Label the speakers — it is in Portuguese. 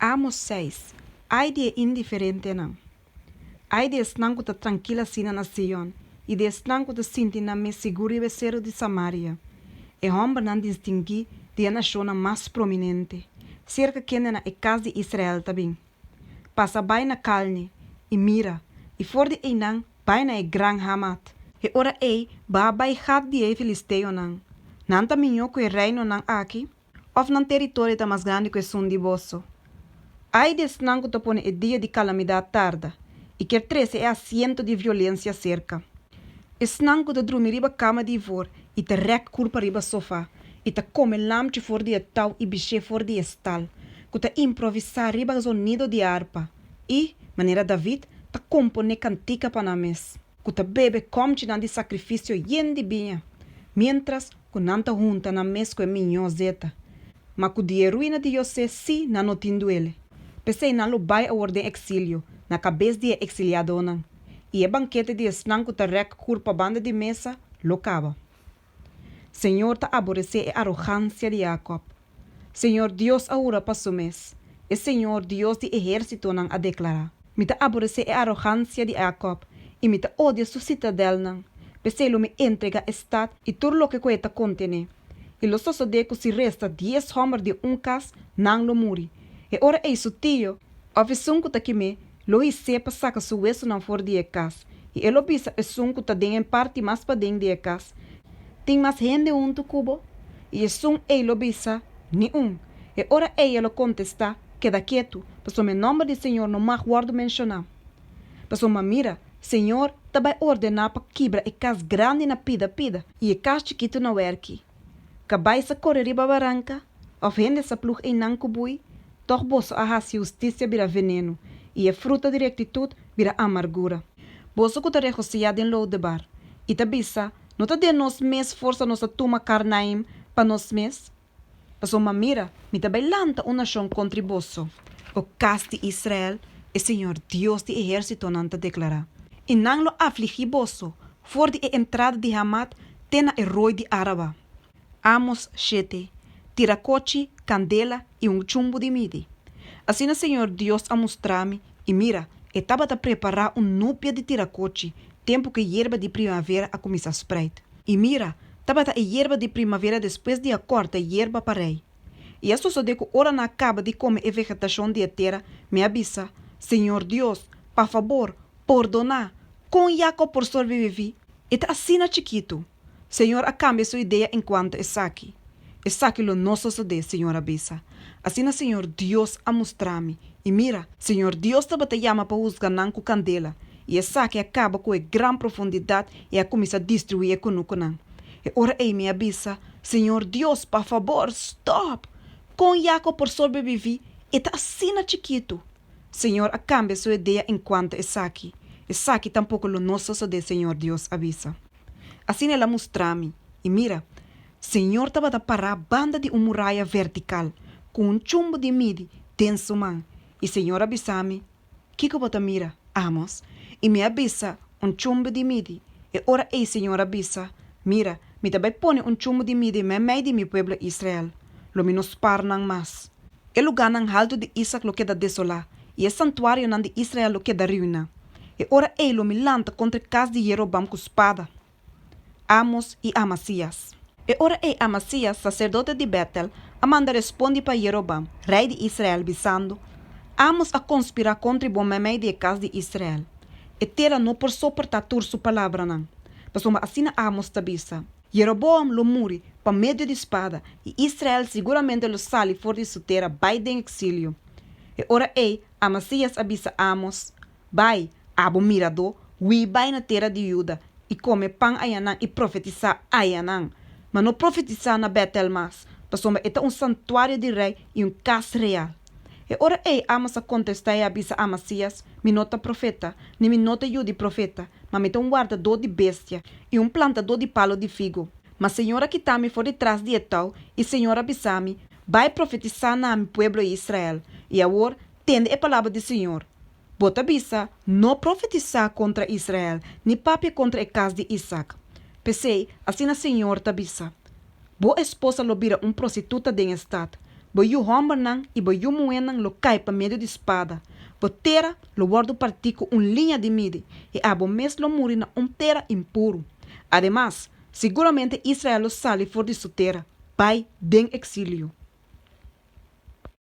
Speaker 1: Amos 6. Ai de indiferente não. Ai de esnanco ta tranquila sina na Sion, e de esnanco ta sinti na me seguro e becero de Samaria. E homem não distingui de a nação mais prominente, cerca que na e casa de Israel também. Passa bem na calne, e mira, e for de enang, bem na e gran hamat. E ora ba bai hat de e filisteo nang. Nanta minho que o reino nang aqui, of nan território ta mais grande que sun de bosso. Ai des nango te pone e dia de calamidade tarda, e quer 13 é assento de violência cerca. Es nango te dormir riba cama de ivor, e te rec culpa riba sofá, e te come lamte for de tau e biche for de estal, que te improvisar riba sonido de harpa, e, maneira David, te compone cantica para mes, que te bebe comte na de sacrifício yen de binha, mientras que nanta junta na mes que minho zeta, mas que de ruína de José si na notindo ele. Pensei na lo bai a ordem exílio, na cabeça de exiliado não. E a banquete de esnanco te rec culpa banda de mesa, lo cava. Senhor ta aborrecer a arrogância de Jacob. Senhor Deus aura para su mes. E Senhor Deus de exército não a declarar. Me ta aborrecer a arrogância de Jacob. E me ta odia su citadel não. Pensei lo me entrega estado e tudo lo que coeta contene. E lo so de que se resta 10 homens de cas, não lo muri. E ora é isso tio, of sunku ta kime, lo i sepa saca su weso não for de cas. E elo bisa e sunku ta den em parte mais pa den de cas. Tem mais gente tu cubo. E e sun lo bisa, ni E ora elo contesta, queda quieto, paso me nome de Senhor no mais guardo mencionar. Paso ma mira, Senhor ta vai ordenar pa quebra e cas grande na pida. E cas chiquito na werki. Cabai sa corre riba barranca, of gente sa plug em nan kubui, toch bosso a justiça vira veneno, e a fruta de rectitude vira amargura. Bosso que te regociado em bar, e te bisa, não te dê nos mes força nossa tuma carnaim pa nos mes? Passo uma mira, me te bailanta uma nação contra bosso. O caste Israel, e Senhor Deus de exército não te declara. E não lo afligi bosso, for de entrada de Hamat, tena e roi de Araba. Amos 7. Tiracoche, candela e chumbo de midi. Assim o Senhor Deus a mostrar-me, e mira, estava a preparar núpia de tiracoche, tempo que hierba de primavera a começar a spread. E mira, estava a hierba de primavera depois de a corta hierba parei. E isso só de que ora não acaba de comer a vegetação de terra, me avisa, Senhor Deus, por favor, perdonar, com Jacob por sobreviver. E tá assim na chiquito. Senhor, a cambia sua ideia enquanto está aqui. Está aqui lo nosso de Senhor abisa. Assim o Senhor Deus a mostrar-me. E mira, Senhor Deus te chama para usar nan com candela. E essa que acaba com a grande profundidade e a começa a destruir com o nan. E ora me avisa, Senhor Deus, por favor, stop. Com Jacob por sobreviver, e tá assim na chiquito. Senhor, a cambia sua ideia enquanto está aqui. Está aqui tampouco lo nosso de Senhor Deus avisa. Assim ela mostra-me. E mira, Senhor estava a parar a banda de muralha vertical, com chumbo de midi denso man. E Senhor avisa-me, que eu vou mira, Amos, e me avisa chumbo de midi. E ora Senhor avisa, mira, me também põe chumbo de midi me meio de meu povo Israel. Lo me nos parnang mas. E lugar nang alto de Isaac lo queda desolado, e o santuário nang de Israel lo queda ruína. E ora lo me lanta contra a casa de Jeroboam com espada. Amos e Amasias. E ora Amasias, sacerdote de Betel, Amanda responde para Jeroboam, rei de Israel, dizendo, Amos a conspirar contra o memei de casa de Israel. E terá não por suportar sua palavra não. Mas assim Amos tabisa. Jeroboam lo muri para meio de espada, e Israel seguramente lo sale fora de sua terra, vai de exílio. E ora Amasias avisa Amos, vai, abo mirador, vai na terra de Juda, e come pão ayanang e profetizar ayanang. Mas não profetizar na Betel mas, passou é santuário de rei e casa real. E ora Amos a contestar e avisa Amasias, me nota profeta, nem me nota Jude profeta, mas me guardador de bestia e plantador de palo de figo. Mas Senhora que está me for detrás de tal, e Senhora avisa-me, vai profetizar na meu povo Israel, e agora tende a palavra do Senhor. Bota bisa, não profetizar contra Israel, nem papi contra a casa de Isaac. Pensei, assim a Senhor tabisa. Boa esposa lo vira prostituta de estado, Boiu homem nan e boiu moen nan lo cai para meio de espada. Botera lo guardo partico linha de mide e abo mes lo muri na terra impuro. Además, seguramente Israel lo sale for de sua terra, pai den exílio.